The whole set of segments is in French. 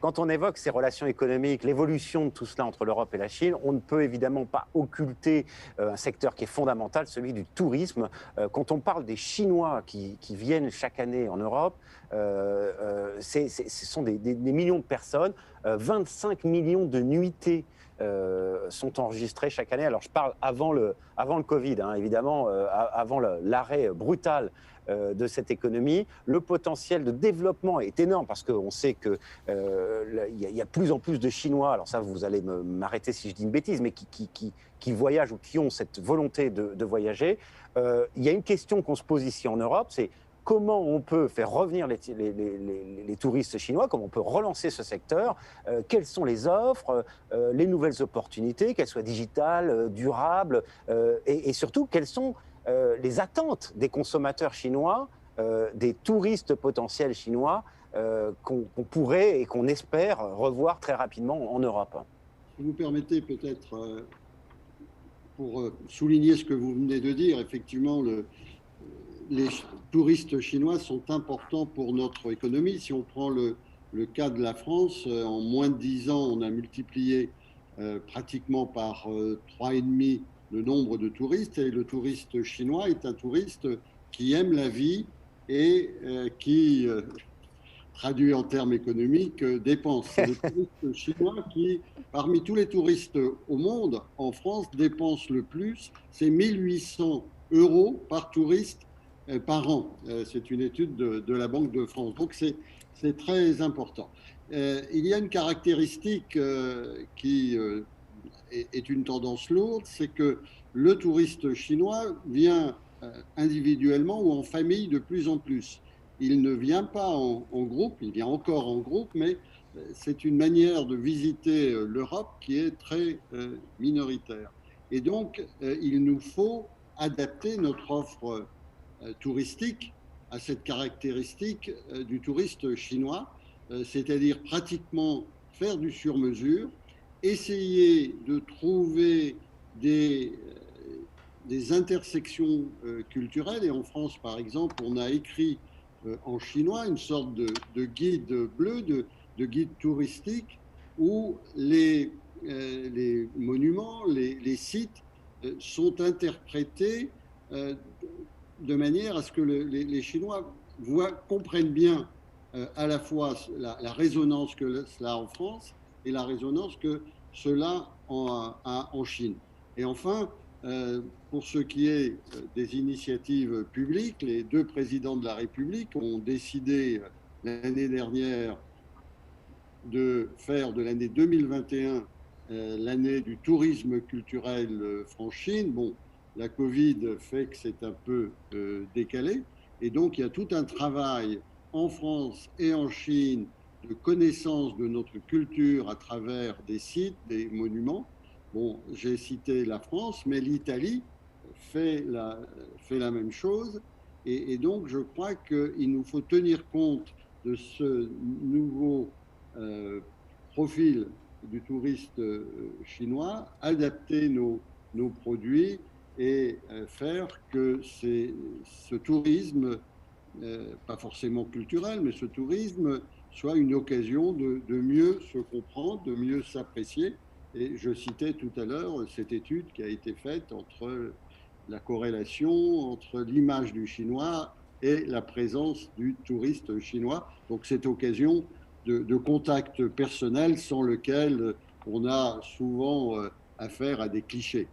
quand on évoque ces relations économiques, l'évolution de tout cela entre l'Europe et la Chine, on ne peut évidemment pas occulter un secteur qui est fondamental, celui du tourisme. Quand on parle des Chinois qui viennent chaque année en Europe, ce sont des millions de personnes, 25 millions de nuitées sont enregistrées chaque année. Alors je parle avant le Covid, hein, évidemment, avant l'arrêt brutal de cette économie. Le potentiel de développement est énorme parce qu'on sait qu'il y a de plus en plus de Chinois, alors ça vous allez m'arrêter si je dis une bêtise, mais qui voyagent ou qui ont cette volonté de voyager. Il y a une question qu'on se pose ici en Europe, c'est comment on peut faire revenir les touristes chinois, comment on peut relancer ce secteur, quelles sont les offres, les nouvelles opportunités, qu'elles soient digitales, durables, et surtout quelles sont les attentes des consommateurs chinois, des touristes potentiels chinois qu'on pourrait et qu'on espère revoir très rapidement en Europe. Si vous permettez peut-être, pour souligner ce que vous venez de dire, effectivement, les touristes chinois sont importants pour notre économie. Si on prend le cas de la France, en moins de 10 ans, on a multiplié pratiquement par 3,5 le nombre de touristes. Et le touriste chinois est un touriste qui aime la vie et qui, traduit en termes économiques, dépense. C'est le touriste chinois qui, parmi tous les touristes au monde, en France, dépense le plus. C'est 1 800 € par touriste par an. C'est une étude de la Banque de France. Donc, c'est très important. Il y a une caractéristique qui est une tendance lourde, c'est que le touriste chinois vient individuellement ou en famille de plus en plus. Il ne vient pas en groupe, il vient encore en groupe, mais c'est une manière de visiter l'Europe qui est très minoritaire. Et donc, il nous faut adapter notre offre touristique à cette caractéristique du touriste chinois, c'est-à-dire pratiquement faire du sur-mesure, essayer de trouver des intersections culturelles. Et en France, par exemple, on a écrit en chinois une sorte de guide bleu, de guide touristique, où les monuments, les sites sont interprétés de manière à ce que les Chinois comprennent bien à la fois la résonance que cela a en France et la résonance que cela a en Chine. Et enfin, pour ce qui est des initiatives publiques, les 2 présidents de la République ont décidé l'année dernière de faire de l'année 2021 l'année du tourisme culturel franc-Chine. Bon, la Covid fait que c'est un peu décalé. Et donc, il y a tout un travail en France et en Chine de connaissance de notre culture à travers des sites, des monuments. Bon, j'ai cité la France, mais l'Italie fait la même chose. Et donc, je crois qu'il nous faut tenir compte de ce nouveau profil du touriste chinois, adapter nos produits et faire que ce tourisme, pas forcément culturel, mais ce tourisme soit une occasion de mieux se comprendre, de mieux s'apprécier. Et je citais tout à l'heure cette étude qui a été faite entre la corrélation entre l'image du chinois et la présence du touriste chinois. Donc cette occasion de contact personnel sans lequel on a souvent affaire à des clichés.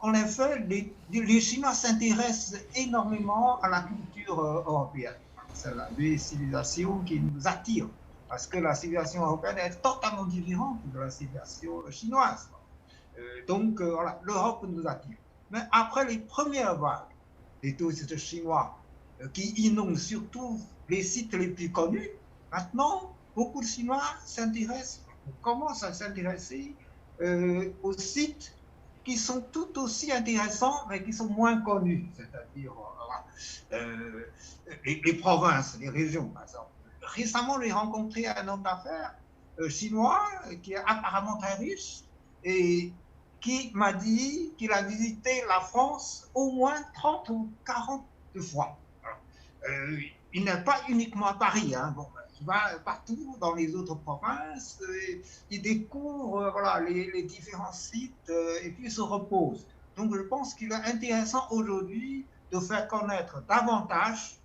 En effet, les Chinois s'intéressent énormément à la culture européenne. C'est la civilisation qui nous attire, parce que la civilisation européenne est totalement différente de la civilisation chinoise. Donc, voilà, l'Europe nous attire. Mais après les premières vagues des touristes chinois qui inondent surtout les sites les plus connus, maintenant, beaucoup de Chinois commencent à s'intéresser aux sites qui sont tout aussi intéressants, mais qui sont moins connus, c'est-à-dire les provinces, les régions, par exemple. Récemment, j'ai rencontré un homme d'affaires chinois qui est apparemment très riche et qui m'a dit qu'il a visité la France au moins 30 ou 40 fois. il n'est pas uniquement à Paris. Hein. Bon, il va partout dans les autres provinces, il découvre voilà, les différents sites et puis il se repose. Donc je pense qu'il est intéressant aujourd'hui de faire connaître davantage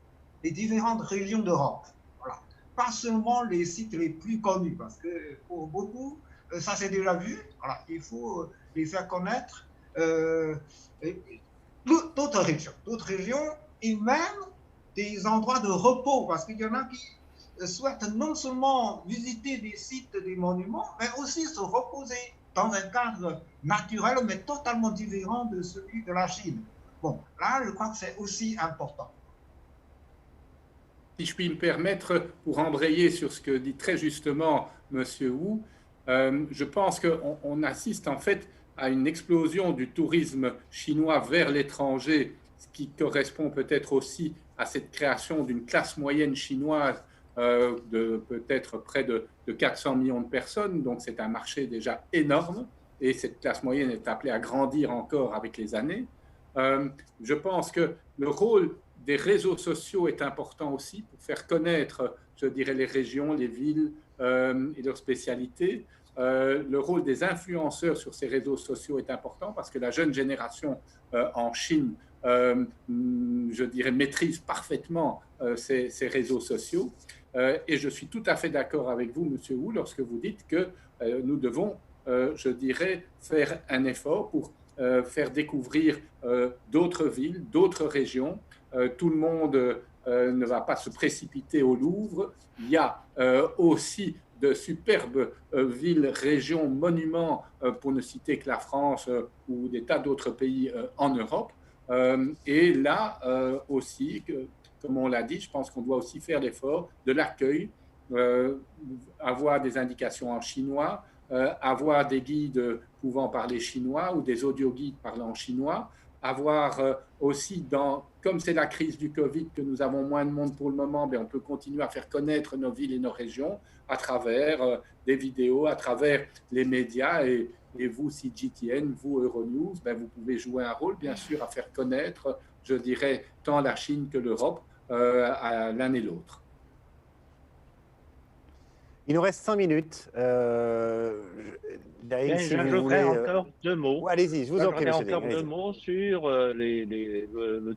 les différentes régions d'Europe. Voilà. Pas seulement les sites les plus connus, parce que pour beaucoup, ça c'est déjà vu. Voilà. Il faut les faire connaître d'autres régions et même des endroits de repos, parce qu'il y en a qui souhaitent non seulement visiter des sites, des monuments, mais aussi se reposer dans un cadre naturel, mais totalement différent de celui de la Chine. Bon, là, je crois que c'est aussi important. Si je puis me permettre, pour embrayer sur ce que dit très justement M. Wu, je pense qu'on assiste en fait à une explosion du tourisme chinois vers l'étranger, ce qui correspond peut-être aussi à cette création d'une classe moyenne chinoise de peut-être près de 400 millions de personnes. Donc c'est un marché déjà énorme et cette classe moyenne est appelée à grandir encore avec les années. Je pense que le rôle des réseaux sociaux est important aussi pour faire connaître, je dirais, les régions, les villes et leurs spécialités. Le rôle des influenceurs sur ces réseaux sociaux est important parce que la jeune génération en Chine, je dirais, maîtrise parfaitement ces réseaux sociaux. Et je suis tout à fait d'accord avec vous, M. Wu, lorsque vous dites que nous devons, je dirais, faire un effort pour faire découvrir d'autres villes, d'autres régions. Tout le monde ne va pas se précipiter au Louvre. Il y a aussi de superbes villes, régions, monuments, pour ne citer que la France ou des tas d'autres pays en Europe. Et là aussi, comme on l'a dit, je pense qu'on doit aussi faire l'effort de l'accueil, avoir des indications en chinois, avoir des guides pouvant parler chinois ou des audio-guides parlant chinois, avoir aussi, comme c'est la crise du Covid, que nous avons moins de monde pour le moment, mais on peut continuer à faire connaître nos villes et nos régions à travers des vidéos, à travers les médias. Et vous, CGTN, vous, Euronews, vous pouvez jouer un rôle, bien sûr, à faire connaître, je dirais, tant la Chine que l'Europe à l'un et l'autre. Il nous reste 5 minutes. J'ajouterais encore 2 mots. Oh, allez-y, je vous en prie. Encore 2 mots sur le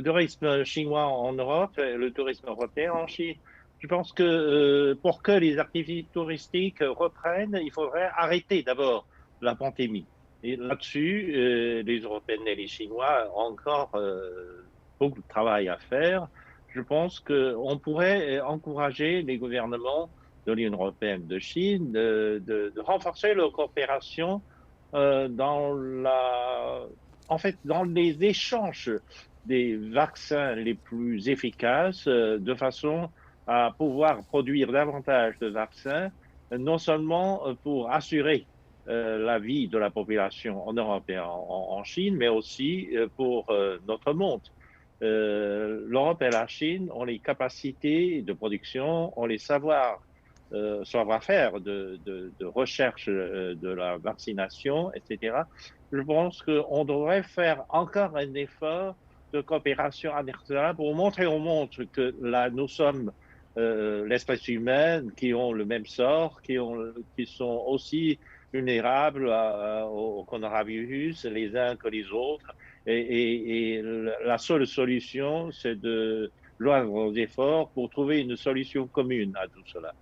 tourisme chinois en Europe et le tourisme européen en Chine. Je pense que pour que les activités touristiques reprennent, il faudrait arrêter d'abord la pandémie. Et là-dessus, les Européens et les Chinois ont encore beaucoup de travail à faire. Je pense qu'on pourrait encourager les gouvernements de l'Union européenne, de Chine, de renforcer leur coopération dans les échanges des vaccins les plus efficaces, de façon à pouvoir produire davantage de vaccins, non seulement pour assurer la vie de la population en Europe et en Chine, mais aussi pour notre monde. L'Europe et la Chine ont les capacités de production, ont les savoir-faire de recherche de la vaccination, etc. Je pense qu'on devrait faire encore un effort de coopération internationale pour montrer au monde que là, nous sommes l'espèce humaine qui ont le même sort, qui sont aussi vulnérables au coronavirus les uns que les autres. Et la seule solution, c'est de joindre nos efforts pour trouver une solution commune à tout cela.